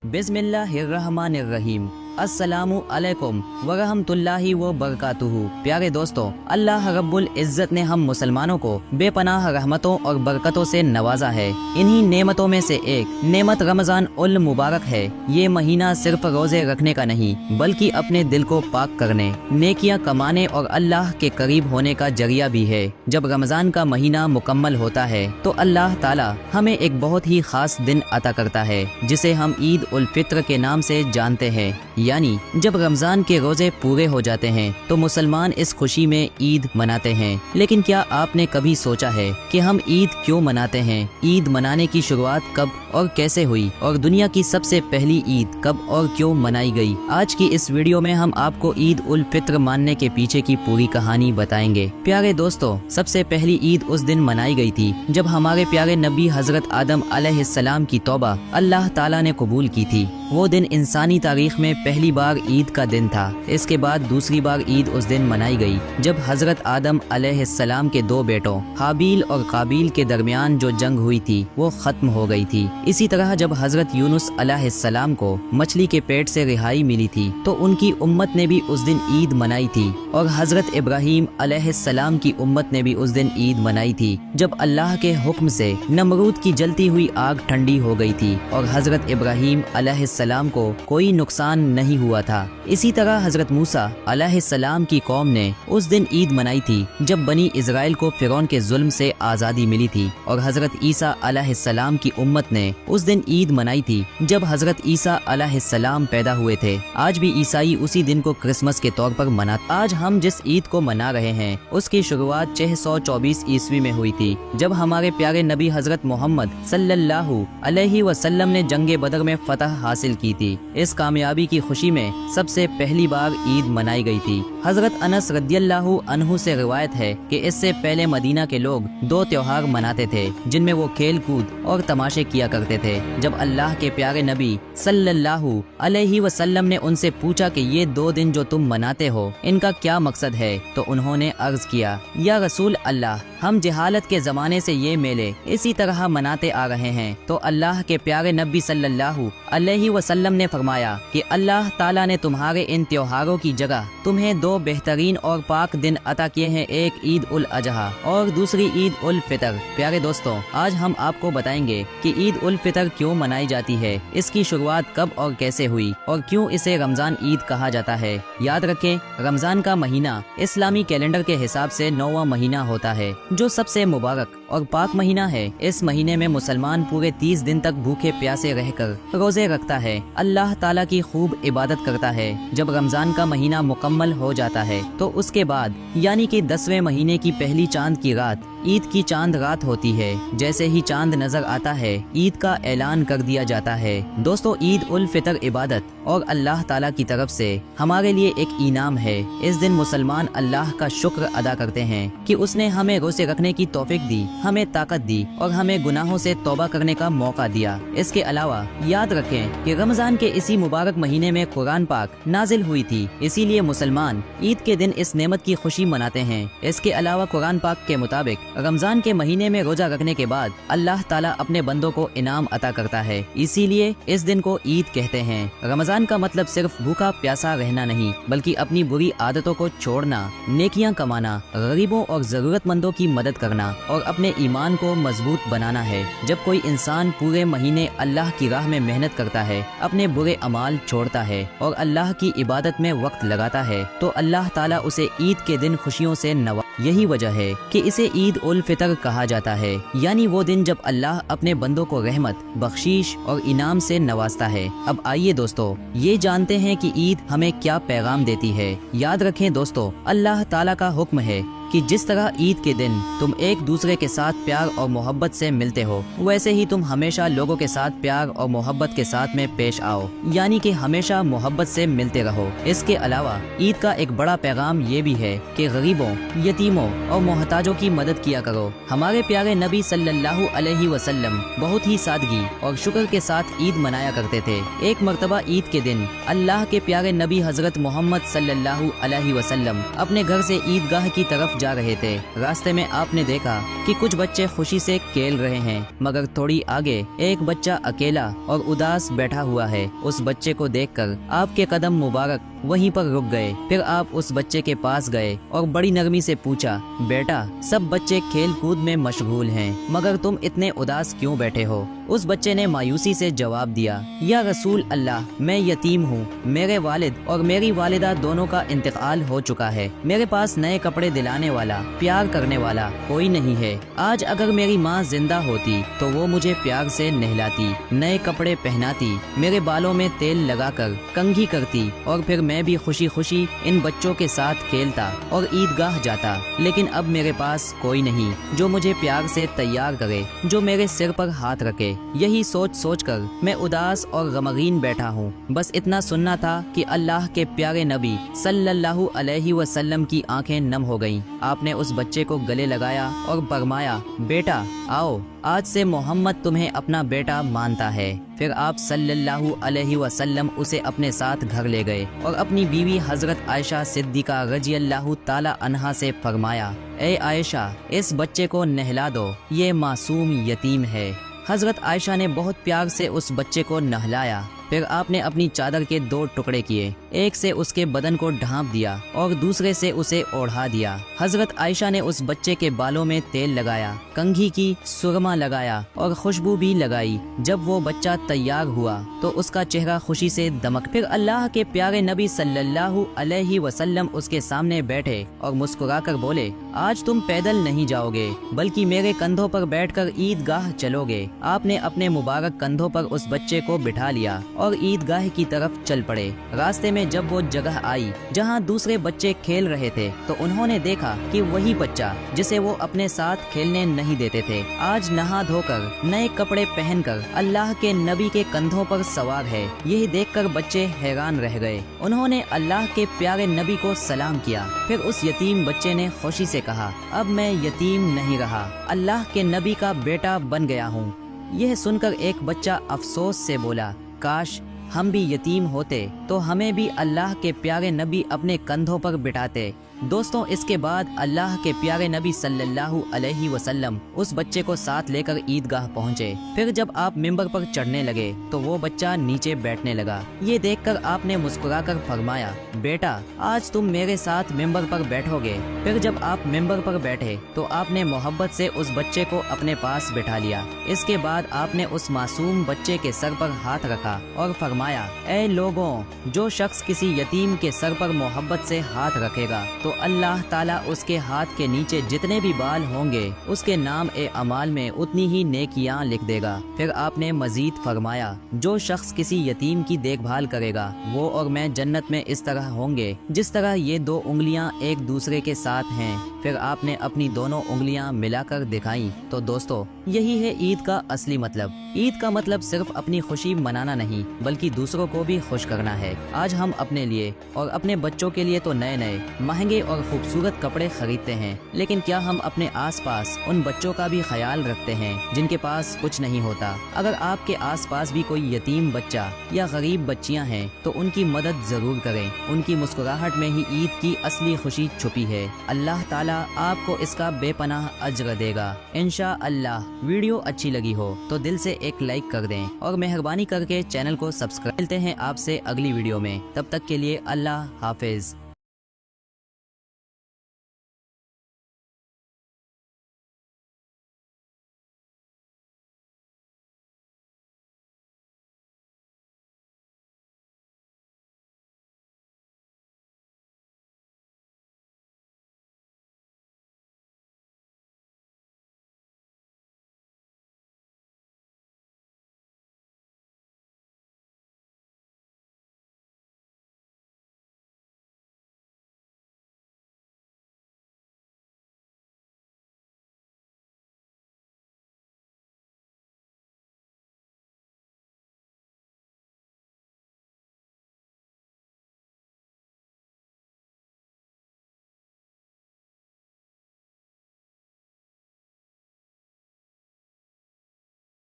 बिस्मिल्लाहिर्रहमानिर्रहीम। अस्सलामु अलैकुम वरहमतुल्लाहि व बरकातुहू। प्यारे दोस्तों, अल्लाह रब्बुल इज़्ज़त ने हम मुसलमानों को बेपनाह रहमतों और बरकतों से नवाजा है। इन्हीं नेमतों में से एक नेमत रमज़ान उल मुबारक है। ये महीना सिर्फ रोज़े रखने का नहीं बल्कि अपने दिल को पाक करने, नेकियां कमाने और अल्लाह के करीब होने का जरिया भी है। जब रमज़ान का महीना मुकम्मल होता है तो अल्लाह ताला हमें एक बहुत ही खास दिन अता करता है जिसे हम ईद उल फित्र के नाम से जानते हैं। यानी जब रमजान के रोजे पूरे हो जाते हैं तो मुसलमान इस खुशी में ईद मनाते हैं। लेकिन क्या आपने कभी सोचा है कि हम ईद क्यों मनाते हैं? ईद मनाने की शुरुआत कब और कैसे हुई और दुनिया की सबसे पहली ईद कब और क्यों मनाई गई? आज की इस वीडियो में हम आपको ईद उल फित्र मानने के पीछे की पूरी कहानी बताएंगे। प्यारे दोस्तों, सबसे पहली ईद उस दिन मनाई गई थी जब हमारे प्यारे नबी हजरत आदम अलैहिस्सलाम की तौबा अल्लाह ताला ने कबूल की थी। वो दिन इंसानी तारीख में पहली बार ईद का दिन था। इसके बाद दूसरी बार ईद उस दिन मनाई गई जब हजरत आदम अलैहिस्सलाम के दो बेटों हाबील और काबील के दरमियान जो जंग हुई थी वो खत्म हो गई थी। इसी तरह जब हजरत यूनुस अलैहिस्सलाम को मछली के पेट से रिहाई मिली थी तो उनकी उम्मत ने भी उस दिन ईद मनाई थी। और हजरत इब्राहीम अलैहिस्सलाम की उम्मत ने भी उस दिन ईद मनाई थी जब अल्लाह के हुक्म से नमरूद की जलती हुई आग ठंडी हो गई थी और हजरत इब्राहीम अलैहिस्सलाम को कोई नुकसान नहीं हुआ था। इसी तरह हजरत मूसा अलैहिस्सलाम की कौम ने उस दिन ईद मनाई थी जब बनी इजराइल को फिरौन के जुल्म से आज़ादी मिली थी। और हजरत ईसा अलैहिस्सलाम की उम्मत ने उस दिन ईद मनाई थी जब हजरत ईसा अलैहिस्सलाम पैदा हुए थे। आज भी ईसाई उसी दिन को क्रिसमस के तौर पर मनाते। आज हम जिस ईद को मना रहे हैं उसकी शुरुआत 624 ईस्वी में हुई थी जब हमारे प्यारे नबी हजरत मोहम्मद सल्लल्लाहु अलैहि वसल्लम ने जंगे बदर में फतह हासिल की थी। इस कामयाबी की खुशी में सबसे पहली बार ईद मनाई गई थी। हजरत अनस रदियल्लाहु अन्हु से रिवायत है कि इससे पहले मदीना के लोग दो त्योहार मनाते थे जिनमें वो खेल कूद और तमाशे किया करते थे। जब अल्लाह के प्यारे नबी सल्लल्लाहु अलैहि वसल्लम ने उनसे पूछा कि ये दो दिन जो तुम मनाते हो इनका क्या मकसद है तो उन्होंने अर्ज किया, या रसूल अल्लाह, हम जहालत के जमाने से ये मेले इसी तरह मनाते आ रहे हैं। तो अल्लाह के प्यारे नबी सल्लल्लाहु अलैहि वसल्लम ने फरमाया कि अल्लाह ताला ने तुम्हारे इन त्योहारों की जगह तुम्हें दो बेहतरीन और पाक दिन अता किए हैं, एक ईद उल अजहा और दूसरी ईद उल फितर। प्यारे दोस्तों, आज हम आपको बताएंगे कि ईद उल फितर क्यों मनाई जाती है, इसकी शुरुआत कब और कैसे हुई और क्यों इसे रमजान ईद कहा जाता है। याद रखें, रमजान का महीना इस्लामी कैलेंडर के हिसाब से 9वां महीना होता है जो सबसे मुबारक और पाक महीना है। इस महीने में मुसलमान पूरे 30 दिन तक भूखे प्यासे रहकर रोजे रखता है, अल्लाह ताला की खूब इबादत करता है। जब रमजान का महीना मुकम्मल हो जाता है तो उसके बाद यानी कि 10वें महीने की पहली चांद की रात ईद की चांद रात होती है। जैसे ही चांद नजर आता है ईद का ऐलान कर दिया जाता है। दोस्तों, ईद उल फितर इबादत और अल्लाह ताला की तरफ से हमारे लिए एक इनाम है। इस दिन मुसलमान अल्लाह का शुक्र अदा करते हैं कि उसने हमें रोजे रखने की तौफीक दी, हमें ताकत दी और हमें गुनाहों से तौबा करने का मौका दिया। इसके अलावा याद रखें कि रमजान के इसी मुबारक महीने में कुरान पाक नाजिल हुई थी, इसीलिए मुसलमान ईद के दिन इस नेमत की खुशी मनाते हैं। इसके अलावा कुरान पाक के मुताबिक रमजान के महीने में रोजा रखने के बाद अल्लाह ताला अपने बंदों को इनाम अता करता है, इसीलिए इस दिन को ईद कहते हैं। रमजान का मतलब सिर्फ भूखा प्यासा रहना नहीं बल्कि अपनी बुरी आदतों को छोड़ना, नेकियां कमाना, गरीबों और जरूरतमंदों की मदद करना और अपने ईमान को मजबूत बनाना है। जब कोई इंसान पूरे महीने अल्लाह की राह में मेहनत करता है, अपने बुरे अमाल छोड़ता है और अल्लाह की इबादत में वक्त लगाता है तो अल्लाह ताला उसे ईद के दिन खुशियों से नवा। यही वजह है कि इसे ईद उल फितर कहा जाता है, यानी वो दिन जब अल्लाह अपने बंदों को रहमत, बख्शीश और इनाम से नवाजता है। अब आइए दोस्तों, ये जानते हैं कि ईद हमें क्या पैगाम देती है। याद रखें दोस्तों, अल्लाह ताला का हुक्म है कि जिस तरह ईद के दिन तुम एक दूसरे के साथ प्यार और मोहब्बत से मिलते हो, वैसे ही तुम हमेशा लोगों के साथ प्यार और मोहब्बत के साथ में पेश आओ, यानी कि हमेशा मोहब्बत से मिलते रहो। इसके अलावा ईद का एक बड़ा पैगाम ये भी है कि गरीबों, यतीमों और मोहताजों की मदद किया करो। हमारे प्यारे नबी सल्लल्लाहु अलैहि वसल्लम बहुत ही सादगी और शुक्र के साथ ईद मनाया करते थे। एक मर्तबा ईद के दिन अल्लाह के प्यारे नबी हजरत मोहम्मद सल्लल्लाहु अलैहि वसल्लम अपने घर से ईदगाह की तरफ जा रहे थे। रास्ते में आपने देखा कि कुछ बच्चे खुशी से खेल रहे हैं, मगर थोड़ी आगे एक बच्चा अकेला और उदास बैठा हुआ है। उस बच्चे को देखकर आपके कदम मुबारक वहीं पर रुक गए। फिर आप उस बच्चे के पास गए और बड़ी नरमी से पूछा, बेटा, सब बच्चे खेल कूद में मशगूल हैं, मगर तुम इतने उदास क्यों बैठे हो? उस बच्चे ने मायूसी से जवाब दिया, या रसूल अल्लाह, मैं यतीम हूँ। मेरे वालिद और मेरी वालिदा दोनों का इंतकाल हो चुका है। मेरे पास नए कपड़े दिलाने वाला, प्यार करने वाला कोई नहीं है। आज अगर मेरी माँ जिंदा होती तो वो मुझे प्यार से नहलाती, नए कपड़े पहनाती, मेरे बालों में तेल लगाकर कंघी करती और फिर मैं भी खुशी खुशी इन बच्चों के साथ खेलता और ईदगाह जाता। लेकिन अब मेरे पास कोई नहीं जो मुझे प्यार से तैयार करे, जो मेरे सिर पर हाथ रखे। यही सोच सोच कर मैं उदास और गमगीन बैठा हूँ। बस इतना सुनना था कि अल्लाह के प्यारे नबी सल्लल्लाहु अलैहि वसल्लम की आंखें नम हो गईं। आपने उस बच्चे को गले लगाया और फरमाया, बेटा आओ, आज से मोहम्मद तुम्हें अपना बेटा मानता है। फिर आप सल्लल्लाहु अलैहि वसल्लम उसे अपने साथ घर ले गए और अपनी बीवी हजरत आयशा सिद्दीका रज़ियल्लाहु ताला अन्हा से फरमाया, ए आयशा, इस बच्चे को नहला दो, ये मासूम यतीम है। हजरत आयशा ने बहुत प्यार से उस बच्चे को नहलाया। फिर आपने अपनी चादर के 2 टुकड़े किए, एक से उसके बदन को ढांप दिया और दूसरे से उसे ओढ़ा दिया। हजरत आयशा ने उस बच्चे के बालों में तेल लगाया, कंघी की, सुरमा लगाया और खुशबू भी लगाई। जब वो बच्चा तैयार हुआ तो उसका चेहरा खुशी से दमक। फिर अल्लाह के प्यारे नबी सल्लल्लाहु अलैहि वसल्लम उसके सामने बैठे और मुस्कुराकर बोले, आज तुम पैदल नहीं जाओगे बल्कि मेरे कंधों पर बैठकर ईदगाह चलोगे। आपने अपने मुबारक कंधों पर उस बच्चे को बिठा लिया और ईदगाह की तरफ चल पड़े। रास्ते में जब वो जगह आई जहाँ दूसरे बच्चे खेल रहे थे तो उन्होंने देखा कि वही बच्चा जिसे वो अपने साथ खेलने नहीं देते थे, आज नहा धोकर नए कपड़े पहनकर अल्लाह के नबी के कंधों पर सवार है। यही देखकर बच्चे हैरान रह गए। उन्होंने अल्लाह के प्यारे नबी को सलाम किया। फिर उस यतीम बच्चे ने खुशी से कहा, अब मैं यतीम नहीं रहा, अल्लाह के नबी का बेटा बन गया हूँ। यह सुनकर एक बच्चा अफसोस से बोला, काश हम भी यतीम होते तो हमें भी अल्लाह के प्यारे नबी अपने कंधों पर बिठाते। दोस्तों, इसके बाद अल्लाह के प्यारे नबी सल्लल्लाहु अलैहि वसल्लम उस बच्चे को साथ लेकर ईदगाह पहुँचे। फिर जब आप मिंबर पर चढ़ने लगे तो वो बच्चा नीचे बैठने लगा। ये देखकर आपने मुस्कुराकर फरमाया, बेटा, आज तुम मेरे साथ मिंबर पर बैठोगे। फिर जब आप मिंबर पर बैठे तो आपने मोहब्बत से उस बच्चे को अपने पास बिठा लिया। इसके बाद आपने उस मासूम बच्चे के सर पर हाथ रखा और फरमाया, ऐ लोगों, जो शख्स किसी यतीम के सर पर मोहब्बत से हाथ रखेगा तो अल्लाह ताला उसके हाथ के नीचे जितने भी बाल होंगे उसके नाम ए अमाल में उतनी ही नेकियां लिख देगा। फिर आपने मजीद फरमाया, जो शख्स किसी यतीम की देखभाल करेगा वो और मैं जन्नत में इस तरह होंगे जिस तरह ये 2 उंगलियां एक दूसरे के साथ हैं। फिर आपने अपनी दोनों उंगलियां मिलाकर दिखाई। तो दोस्तों, यही है ईद का असली मतलब। ईद का मतलब सिर्फ अपनी खुशी मनाना नहीं बल्कि दूसरों को भी खुश करना है। आज हम अपने लिए और अपने बच्चों के लिए तो नए नए महंगे और खूबसूरत कपड़े खरीदते हैं, लेकिन क्या हम अपने आसपास उन बच्चों का भी ख्याल रखते हैं जिनके पास कुछ नहीं होता? अगर आपके आसपास भी कोई यतीम बच्चा या गरीब बच्चियां हैं तो उनकी मदद जरूर करें। उनकी मुस्कुराहट में ही ईद की असली खुशी छुपी है। अल्लाह ताला आपको इसका बेपनाह अज्र देगा इंशाअल्लाह। वीडियो अच्छी लगी हो तो दिल से एक लाइक कर दें और मेहरबानी करके चैनल को सब्सक्राइब। मिलते हैं आपसे अगली वीडियो में, तब तक के लिए अल्लाह हाफिज।